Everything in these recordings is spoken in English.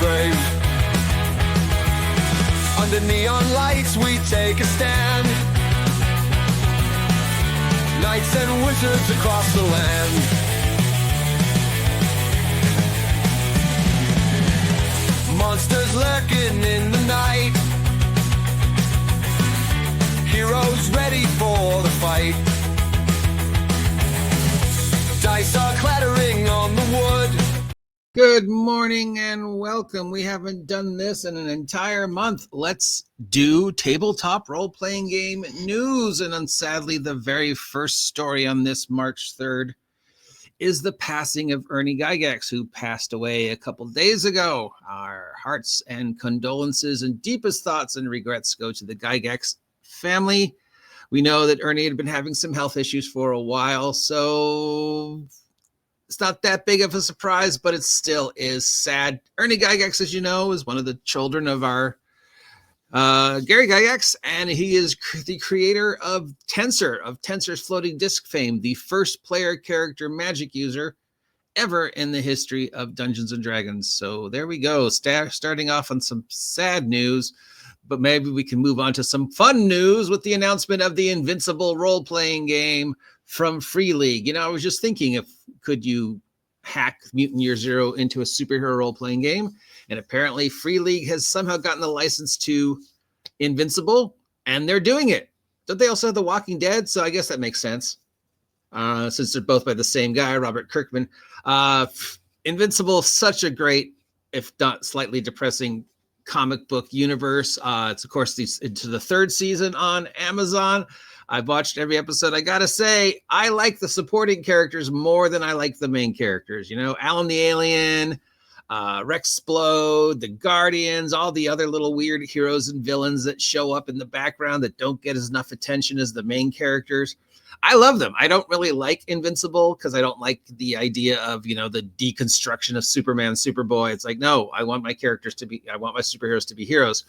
crave. Under neon lights we take a stand. Knights and wizards across the land. Monsters lurking in the night. Heroes ready for the fight. Dice are clattering on the wood. Good morning and welcome. We haven't done this in an entire month. Let's do tabletop role-playing game news. And sadly, the very first story on this March 3rd is the passing of Ernie Gygax, who passed away a couple days ago. Our hearts and condolences and deepest thoughts and regrets go to the Gygax family. We know that Ernie had been having some health issues for a while, so it's not that big of a surprise, but it still is sad. Ernie Gygax, as you know, is one of the children of our Gary Gygax, and he is the creator of Tensor's floating disk fame, the first player character magic user ever in the history of Dungeons and Dragons. So there we go, starting off on some sad news, but maybe we can move on to some fun news with the announcement of the Invincible role-playing game from Free League. You know, I was just thinking, could you hack Mutant Year Zero into a superhero role-playing game? And apparently Free League has somehow gotten the license to Invincible, and they're doing it. Don't they also have The Walking Dead? So I guess that makes sense, since they're both by the same guy, Robert Kirkman. Invincible, such a great, if not slightly depressing, comic book universe. It's, of course, into the third season on Amazon. I've watched every episode. I gotta say, I like the supporting characters more than I like the main characters. You know, Alan the Alien, Rexplode, the Guardians, all the other little weird heroes and villains that show up in the background that don't get enough attention as the main characters. I love them. I don't really like Invincible because I don't like the idea of, you know, the deconstruction of Superman, Superboy. It's like, no, I want my superheroes to be heroes.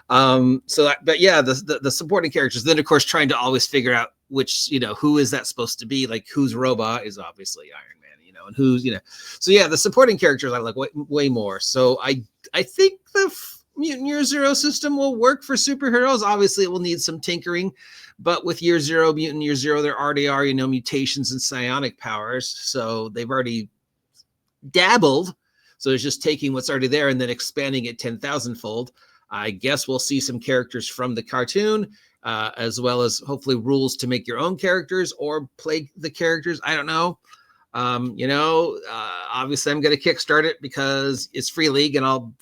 But yeah, the supporting characters, then of course trying to always figure out which, you know, who is that supposed to be? Like, whose robot is obviously Iron Man, you know, and who's, you know, so yeah, the supporting characters I like way more. So I think the Mutant Year Zero system will work for superheroes. Obviously it will need some tinkering, but with Mutant Year Zero, there already are, you know, mutations and psionic powers. So they've already dabbled. So it's just taking what's already there and then expanding it 10,000 fold. I guess we'll see some characters from the cartoon, as well as hopefully rules to make your own characters or play the characters. I don't know. Obviously I'm going to kickstart it because it's Free League, and I'll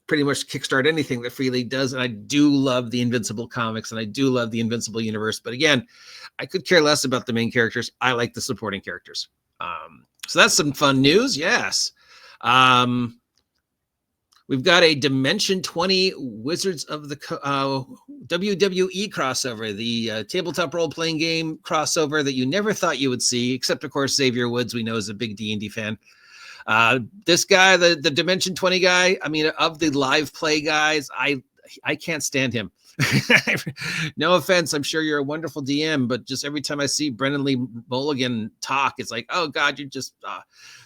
pretty much kickstart anything that Free League does. And I do love the Invincible comics, and I do love the Invincible universe. But again, I could care less about the main characters. I like the supporting characters. So that's some fun news. Yes. We've got a Dimension 20 Wizards of the WWE crossover, the tabletop role-playing game crossover that you never thought you would see, except, of course, Xavier Woods, we know, is a big D&D fan. This guy, the Dimension 20 guy, I mean, of the live play guys, I can't stand him. No offense, I'm sure you're a wonderful DM, but just every time I see Brendan Lee Mulligan talk, it's like, oh God, you just...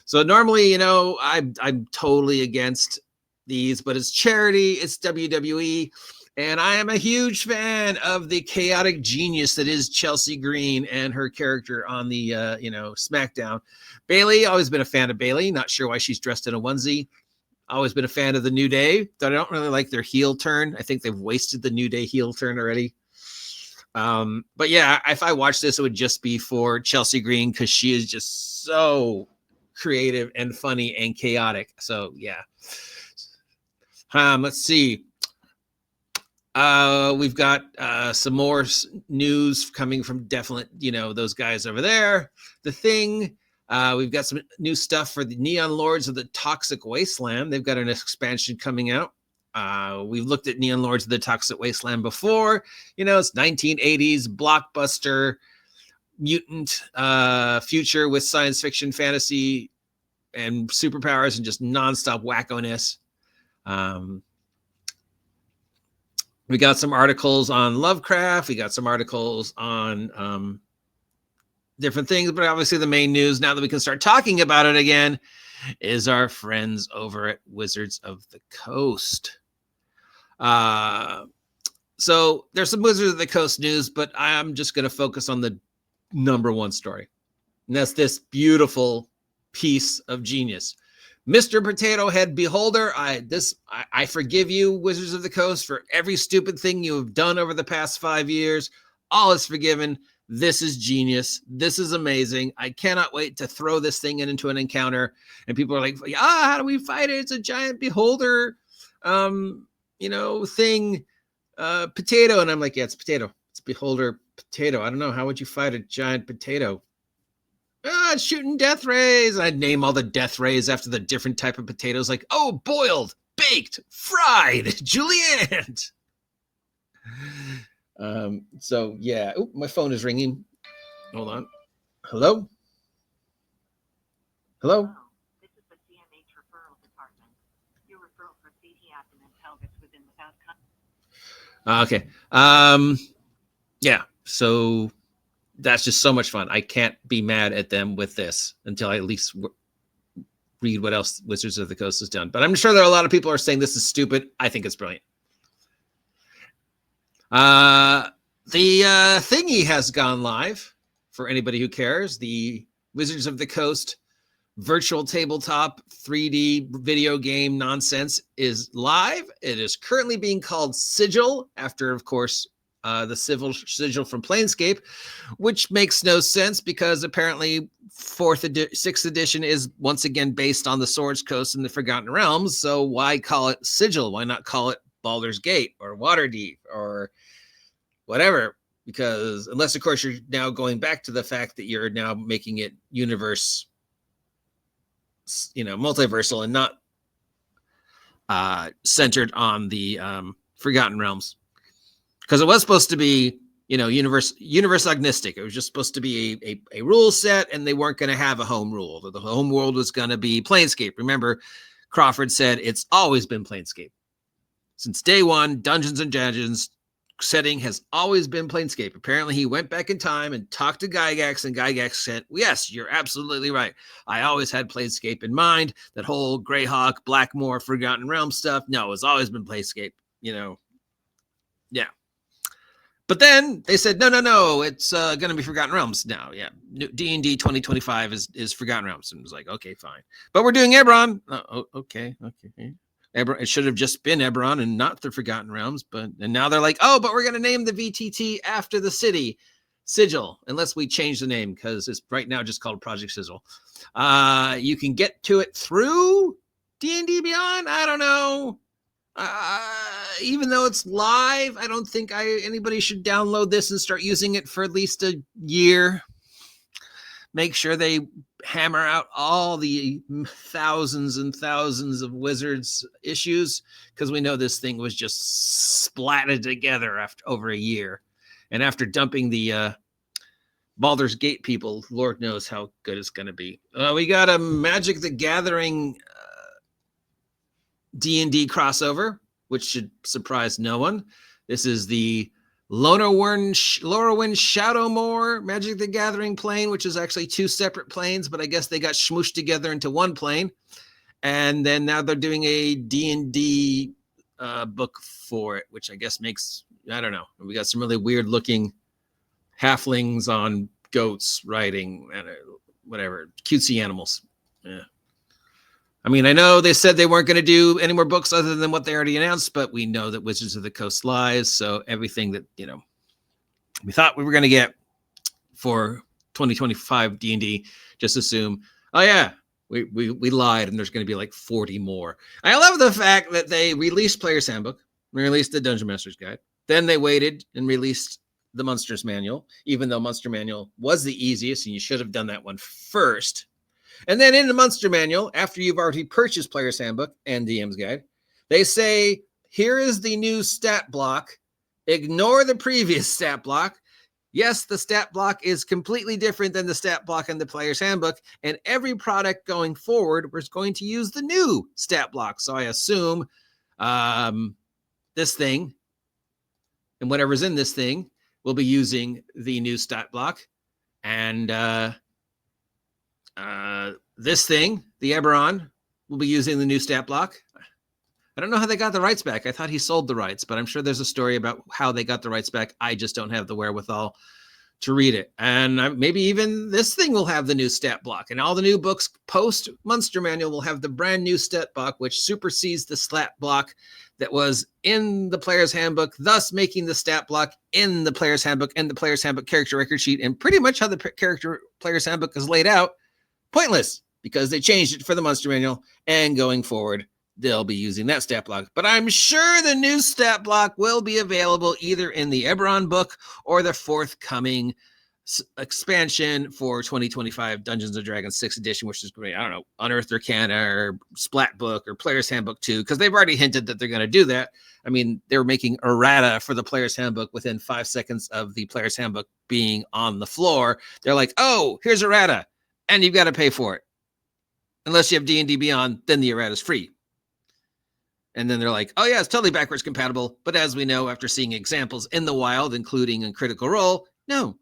So normally, you know, I'm totally against these, but it's charity, it's WWE, and I am a huge fan of the chaotic genius that is Chelsea Green and her character on the SmackDown. Bailey, always been a fan of Bailey, not sure why she's dressed in a onesie. Always been a fan of the New Day, though I don't really like their heel turn. I think they've wasted the New Day heel turn already. But yeah, if I watch this, it would just be for Chelsea Green because she is just so creative and funny and chaotic. So yeah. Let's see. We've got some more news coming from definitely, you know, those guys over there. The Thing. We've got some new stuff for the Neon Lords of the Toxic Wasteland. They've got an expansion coming out. We've looked at Neon Lords of the Toxic Wasteland before. You know, it's 1980s blockbuster mutant future with science fiction, fantasy, and superpowers and just nonstop wacko-ness. We got some articles on Lovecraft. We got some articles on different things, but obviously the main news, now that we can start talking about it again, is our friends over at Wizards of the Coast. So there's some Wizards of the Coast news, but I'm just going to focus on the number one story. And that's this beautiful piece of genius. Mr. Potato Head Beholder, I forgive you, Wizards of the Coast, for every stupid thing you have done over the past 5 years. All is forgiven. This is genius. This is amazing. I cannot wait to throw this thing into an encounter. And people are like, how do we fight it? It's a giant beholder, thing, potato. And I'm like, yeah, it's potato. It's beholder potato. I don't know. How would you fight a giant potato? Shooting death rays. I'd name all the death rays after the different type of potatoes, like, boiled, baked, fried, julienne. So yeah. My phone is ringing. Hold on. Hello? Hello? This is the CMH referral department. Your referral for CT abdomen pelvis within without. Okay. Yeah. So that's just so much fun. I can't be mad at them with this until I at least read what else Wizards of the Coast has done. But I'm sure there are a lot of people are saying this is stupid. I think it's brilliant. The thingy has gone live for anybody who cares. The Wizards of the Coast virtual tabletop 3D video game nonsense is live. It is currently being called Sigil after, of course, the sigil from Planescape, which makes no sense because apparently 6th edition is once again based on the Swords Coast and the Forgotten Realms. So why call it Sigil? Why not call it Baldur's Gate or Waterdeep or whatever? Because unless, of course, you're now going back to the fact that you're now making it universe, multiversal and not centered on the Forgotten Realms. Because it was supposed to be, universe agnostic. It was just supposed to be a rule set, and they weren't going to have a home rule. The home world was going to be Planescape. Remember, Crawford said it's always been Planescape. Since day one, Dungeons and Dragons setting has always been Planescape. Apparently, he went back in time and talked to Gygax, and Gygax said, yes, you're absolutely right. I always had Planescape in mind. That whole Greyhawk, Blackmoor, Forgotten Realm stuff, no, it's always been Planescape, Yeah. But then they said, no, it's going to be Forgotten Realms now. Yeah, D&D 2025 is Forgotten Realms. And it was like, okay, fine. But we're doing Eberron. Okay. Eberron, it should have just been Eberron and not the Forgotten Realms. And now they're like, but we're going to name the VTT after the city, Sigil, unless we change the name because it's right now just called Project Sigil. You can get to it through D&D Beyond. I don't know. Even though it's live, I don't think anybody should download this and start using it for at least a year. Make sure they hammer out all the thousands and thousands of Wizards issues, because we know this thing was just splatted together after over a year. And after dumping the Baldur's Gate people, Lord knows how good it's going to be. We got a Magic the Gathering D&D crossover, which should surprise no one. This is the Lorwyn Shadowmoor Magic the Gathering plane, which is actually two separate planes, but I guess they got smooshed together into one plane. And then now they're doing a D&D book for it, which I guess makes, I don't know. We got some really weird looking halflings on goats riding, whatever, cutesy animals. Yeah. I mean, I know they said they weren't going to do any more books other than what they already announced, but we know that Wizards of the Coast lies. So everything that, we thought we were going to get for 2025 D&D, just assume, we lied and there's going to be like 40 more. I love the fact that they released Player's Handbook, released the Dungeon Master's Guide. Then they waited and released the Monsters Manual, even though Monster Manual was the easiest and you should have done that one first. And then in the Monster Manual, after you've already purchased Player's Handbook and DM's Guide, they say, here is the new stat block. Ignore the previous stat block. Yes, the stat block is completely different than the stat block in the Player's Handbook, and every product going forward was going to use the new stat block. So I assume this thing and whatever's in this thing will be using the new stat block. And This thing, the Eberron, will be using the new stat block. I don't know how they got the rights back. I thought he sold the rights, but I'm sure there's a story about how they got the rights back. I just don't have the wherewithal to read it. And maybe even this thing will have the new stat block, and all the new books post Monster Manual will have the brand new stat block, which supersedes the stat block that was in the Player's Handbook, thus making the stat block in the Player's Handbook and the Player's Handbook character record sheet, and pretty much how the Player's Handbook is laid out, pointless, because they changed it for the Monster Manual, and going forward, they'll be using that stat block. But I'm sure the new stat block will be available either in the Eberron book or the forthcoming expansion for 2025 Dungeons & Dragons 6th edition, which is great. I don't know, Unearthed Arcana or Splat Book or Player's Handbook 2, because they've already hinted that they're going to do that. I mean, they were making errata for the Player's Handbook within 5 seconds of the Player's Handbook being on the floor. They're like, oh, here's errata, and you've got to pay for it. Unless you have D&D Beyond, then the errata is free. And then they're like, oh, yeah, it's totally backwards compatible. But as we know, after seeing examples in the wild, including in Critical Role, no,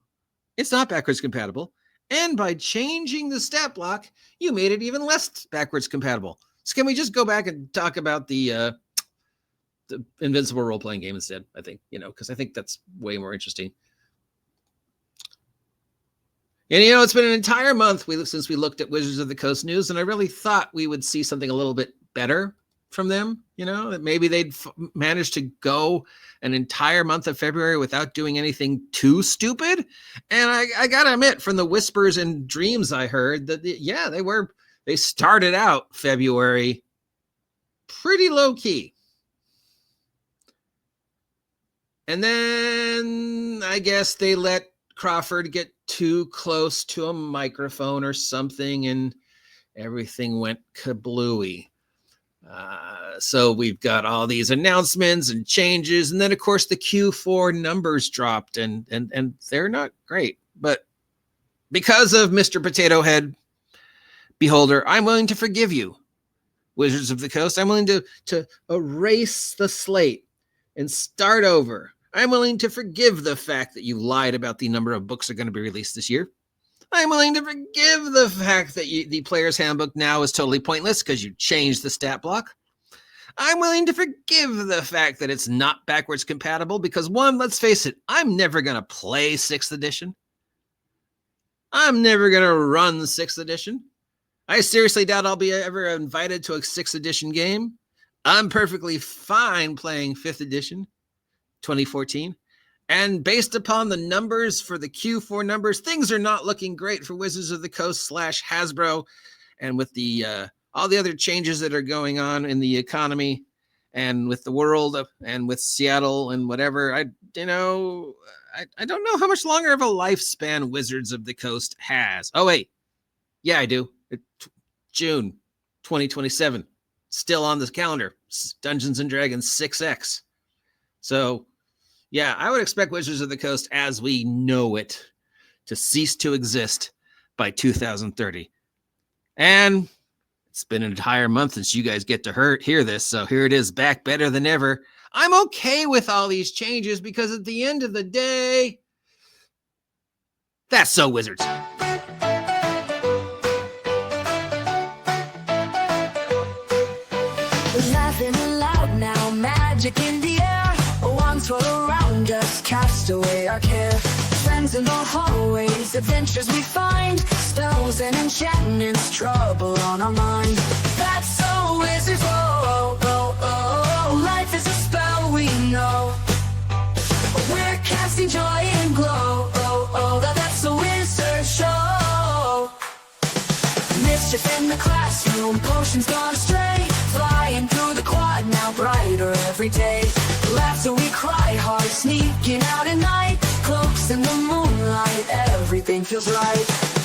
it's not backwards compatible. And by changing the stat block, you made it even less backwards compatible. So can we just go back and talk about the Invincible role-playing game instead, I think, because I think that's way more interesting. And, it's been an entire month since we looked at Wizards of the Coast news, and I really thought we would see something a little bit better from them, that maybe they'd manage to go an entire month of February without doing anything too stupid. And I gotta admit, from the whispers and dreams I heard, that they started out February pretty low key. And then I guess they let Crawford get too close to a microphone or something, and everything went kablooey. So we've got all these announcements and changes, and then of course the Q4 numbers dropped, and they're not great. But because of Mr. Potato Head Beholder, I'm willing to forgive you, Wizards of the Coast. I'm willing to erase the slate and start over. I'm willing to forgive the fact that you lied about the number of books that are going to be released this year. I'm willing to forgive the fact that the Player's Handbook now is totally pointless because you changed the stat block. I'm willing to forgive the fact that it's not backwards compatible because, one, let's face it, I'm never going to play 6th edition. I'm never going to run 6th edition. I seriously doubt I'll be ever invited to a 6th edition game. I'm perfectly fine playing 5th edition, 2014. And based upon the numbers for the Q4 numbers, things are not looking great for Wizards of the Coast / Hasbro. And with the all the other changes that are going on in the economy and with the world and with Seattle and whatever, I don't know how much longer of a lifespan Wizards of the Coast has. Oh, wait. Yeah, I do. June 2027. Still on the calendar. Dungeons & Dragons 6X. So, yeah, I would expect Wizards of the Coast as we know it to cease to exist by 2030. And it's been an entire month since you guys get to hear this, so here it is, back better than ever. I'm okay with all these changes because at the end of the day, that's so Wizards. Laughing aloud now, magic in the air. Wands roll around us, cast away our care. Friends in the hallways, adventures we find. Spells and enchantments, trouble on our mind. That's so Wizards, oh, oh, oh, oh. Life is a spell we know. We're casting joy and glow, oh, oh. That's a Wizard show. Mischief in the classroom, potions gone astray. Flying through the quad, now brighter every day. Laughter we cry hard, sneaking out at night. Cloaks in the moonlight, everything feels right.